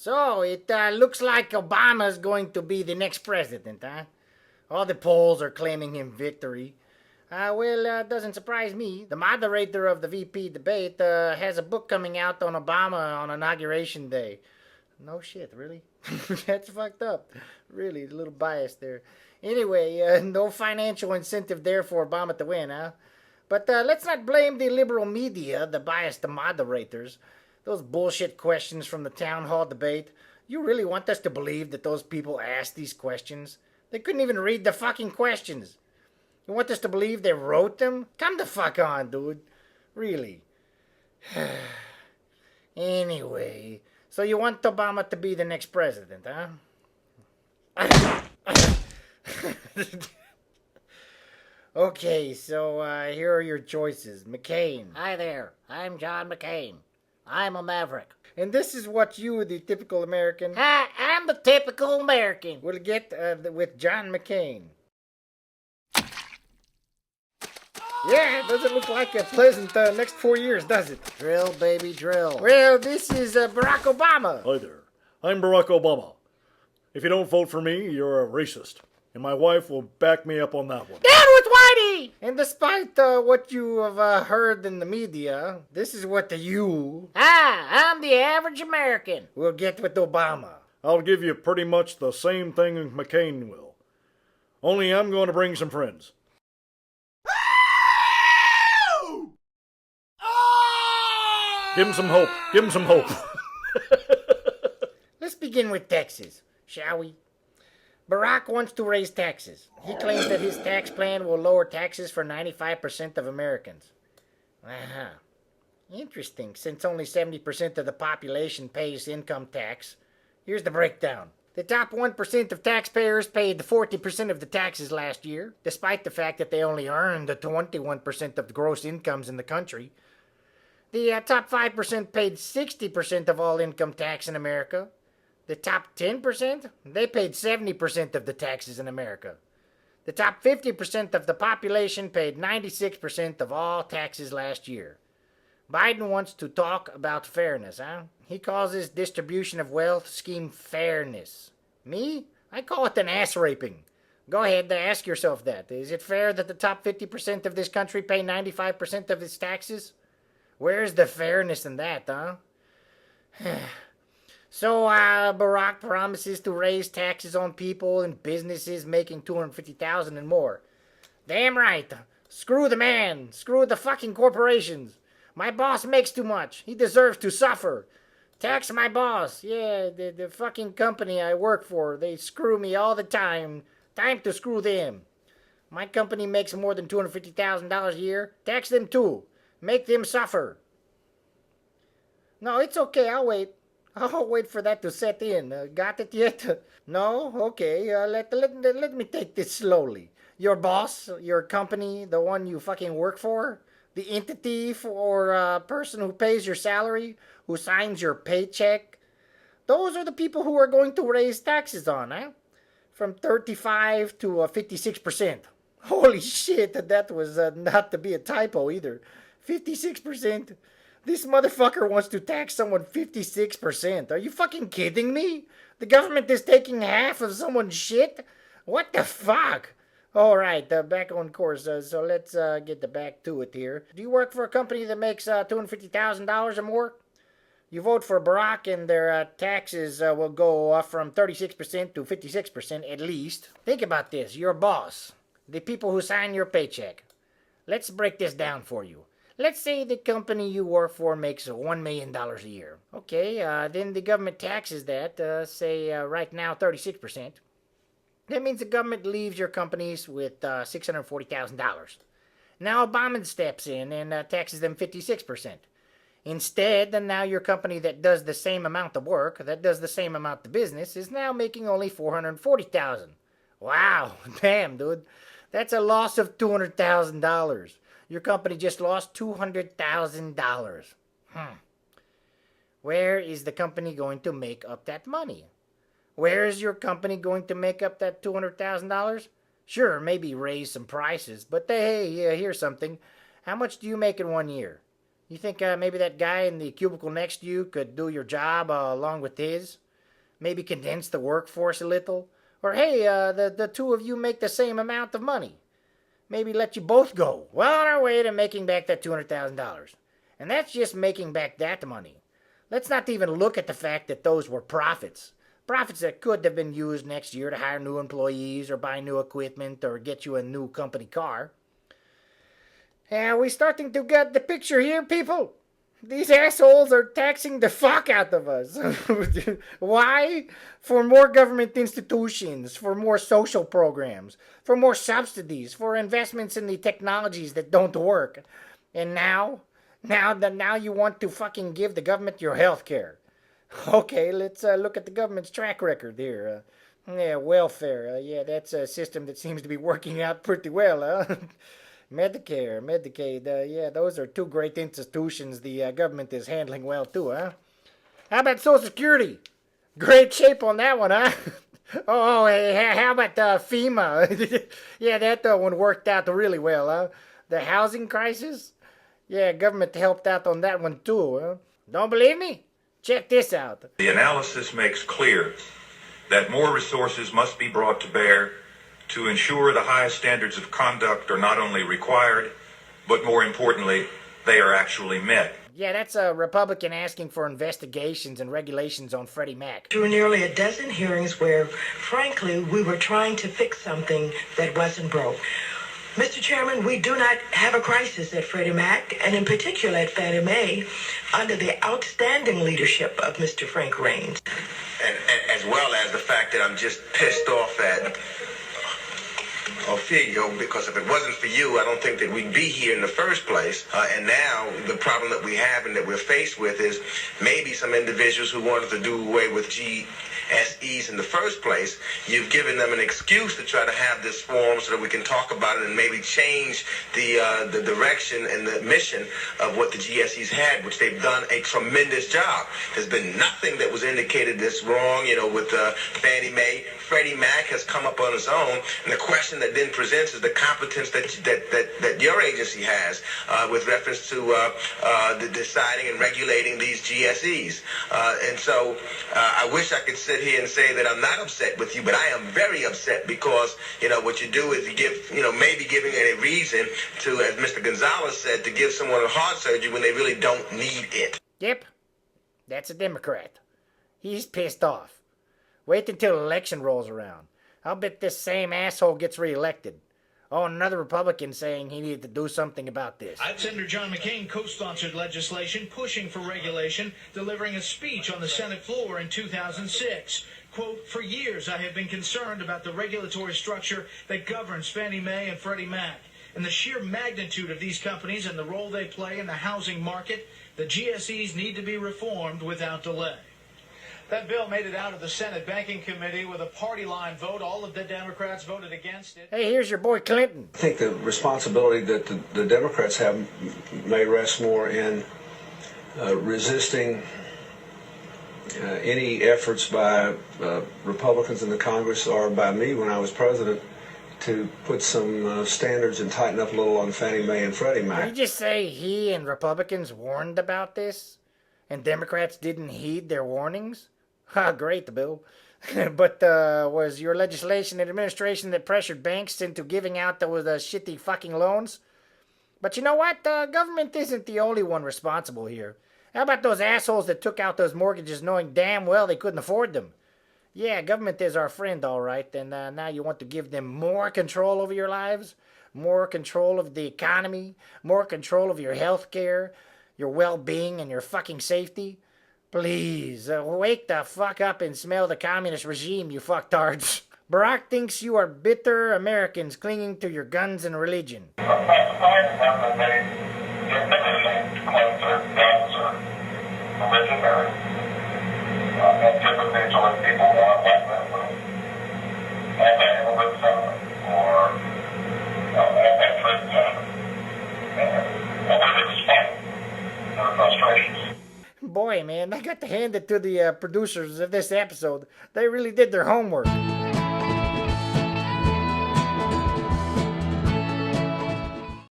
So, it looks like Obama's going to be the next president, huh? All the polls are claiming him victory. Doesn't surprise me. The moderator of the VP debate has a book coming out on Obama on Inauguration Day. No shit, really? That's fucked up. Really, a little biased there. Anyway, no financial incentive there for Obama to win, huh? But let's not blame the liberal media, the biased moderators. Those bullshit questions from the town hall debate. You really want us to believe that those people asked these questions? They couldn't even read the fucking questions. You want us to believe they wrote them? Come the fuck on, dude. Really. Anyway, so you want Obama to be the next president, huh? Okay, so here are your choices. McCain. Hi there, I'm John McCain. I'm a maverick. And this is what you, the typical American, Hi, I'm the typical American. will get with John McCain. Yeah, it doesn't look like a pleasant next 4 years, does it? Drill, baby, drill. Well, this is Barack Obama. Hi there. I'm Barack Obama. If you don't vote for me, you're a racist. And my wife will back me up on that one. Down with Whitey! And despite what you have heard in the media, this is what you Hi, I'm the average American. will get with Obama. I'll give you pretty much the same thing McCain will. Only I'm going to bring some friends. Give him some hope. Give him some hope. Let's begin with Texas, shall we? Barack wants to raise taxes. He claims that his tax plan will lower taxes for 95% of Americans. Uh-huh. Interesting, since only 70% of the population pays income tax. Here's the breakdown. The top 1% of taxpayers paid 40% of the taxes last year, despite the fact that they only earned 21% of the gross incomes in the country. The top 5% paid 60% of all income tax in America. The top 10%, they paid 70% of the taxes in America. The top 50% of the population paid 96% of all taxes last year. Biden wants to talk about fairness, huh? He calls this distribution of wealth scheme fairness. Me? I call it an ass raping. Go ahead, ask yourself that. Is it fair that the top 50% of this country pay 95% of its taxes? Where's the fairness in that, huh? So, Barack promises to raise taxes on people and businesses making $250,000 and more. Damn right. Screw the man. Screw the fucking corporations. My boss makes too much. He deserves to suffer. Tax my boss. Yeah, the fucking company I work for, they screw me all the time. Time to screw them. My company makes more than $250,000 a year. Tax them too. Make them suffer. No, it's okay. I'll wait. I'll wait for that to set in. Got it yet? No? Okay. Let me take this slowly. Your boss, your company, the one you fucking work for, the entity or person who pays your salary, who signs your paycheck, those are the people who are going to raise taxes on, huh? From 35 to 56%. Holy shit, that was not to be a typo either. 56%. This motherfucker wants to tax someone 56%. Are you fucking kidding me? The government is taking half of someone's shit? What the fuck? All right, back on course. So let's get back to it here. Do you work for a company that makes $250,000 or more? You vote for Barack and their taxes will go up from 36% to 56% at least. Think about this. Your boss, the people who sign your paycheck. Let's break this down for you. Let's say the company you work for makes $1 million a year. Okay, then the government taxes that, say right now 36%. That means the government leaves your companies with $640,000. Now Obama steps in and taxes them 56%. Instead, then now your company that does the same amount of work, that does the same amount of business, is now making only $440,000. Wow, damn, dude. That's a loss of $200,000. Your company just lost $200,000. Where is the company going to make up that money? Where is your company going to make up that $200,000? Sure, maybe raise some prices, but hey, here's something. How much do you make in 1 year? You think maybe that guy in the cubicle next to you could do your job along with his? Maybe condense the workforce a little. Or hey, the two of you make the same amount of money. Maybe let you both go. Well on our way to making back that $200,000. And that's just making back that money. Let's not even look at the fact that those were profits. Profits that could have been used next year to hire new employees or buy new equipment or get you a new company car. Are we starting to get the picture here, people? These assholes are taxing the fuck out of us. Why? For more government institutions, for more social programs, for more subsidies, for investments in the technologies that don't work. And now you want to fucking give the government your health care. Okay, let's look at the government's track record here. Welfare. That's a system that seems to be working out pretty well, huh? Medicare, Medicaid, those are two great institutions the government is handling well too, huh? How about Social Security? Great shape on that one, huh? Hey, how about FEMA? Yeah, that one worked out really well, huh? The housing crisis? Yeah, government helped out on that one too, huh? Don't believe me? Check this out. The analysis makes clear that more resources must be brought to bear to ensure the highest standards of conduct are not only required, but more importantly, they are actually met. Yeah, that's a Republican asking for investigations and regulations on Freddie Mac. Through nearly a dozen hearings where, frankly, we were trying to fix something that wasn't broke. Mr. Chairman, we do not have a crisis at Freddie Mac, and in particular at Fannie Mae, under the outstanding leadership of Mr. Frank Raines. And as well as the fact that I'm just pissed off at Ophelia, because if it wasn't for you, I don't think that we'd be here in the first place. And now the problem that we have and that we're faced with is maybe some individuals who wanted to do away with GSEs in the first place, you've given them an excuse to try to have this forum so that we can talk about it and maybe change the direction and the mission of what the GSEs had, which they've done a tremendous job. There's been nothing that was indicated that's wrong, with Fannie Mae. Freddie Mac has come up on its own, and the question that then presents is the competence that your agency has with reference to the deciding and regulating these GSEs. And so I wish I could sit here and say that I'm not upset with you, but I am very upset because, what you do is you give, maybe giving a reason to, as Mr. Gonzalez said, to give someone a heart surgery when they really don't need it. Yep, that's a Democrat. He's pissed off. Wait until election rolls around. I'll bet this same asshole gets reelected. Oh, another Republican saying he needed to do something about this. Senator John McCain co-sponsored legislation pushing for regulation, delivering a speech on the Senate floor in 2006. Quote, "For years I have been concerned about the regulatory structure that governs Fannie Mae and Freddie Mac and the sheer magnitude of these companies and the role they play in the housing market. The GSEs need to be reformed without delay." That bill made it out of the Senate Banking Committee with a party line vote. All of the Democrats voted against it. Hey, here's your boy Clinton. I think the responsibility that the Democrats have may rest more in resisting any efforts by Republicans in the Congress or by me when I was president to put some standards and tighten up a little on Fannie Mae and Freddie Mac. Did you just say he and Republicans warned about this? And Democrats didn't heed their warnings? Ha, great, Bill. But was your legislation and administration that pressured banks into giving out those shitty fucking loans? But you know what? Government isn't the only one responsible here. How about those assholes that took out those mortgages knowing damn well they couldn't afford them? Yeah, government is our friend, all right, and now you want to give them more control over your lives? More control of the economy? More control of your health care? Your well-being and your fucking safety? Please, wake the fuck up and smell the communist regime, you fucktards. Barack thinks you are bitter Americans clinging to your guns and religion. Boy, man, I got to hand it to the producers of this episode. They really did their homework.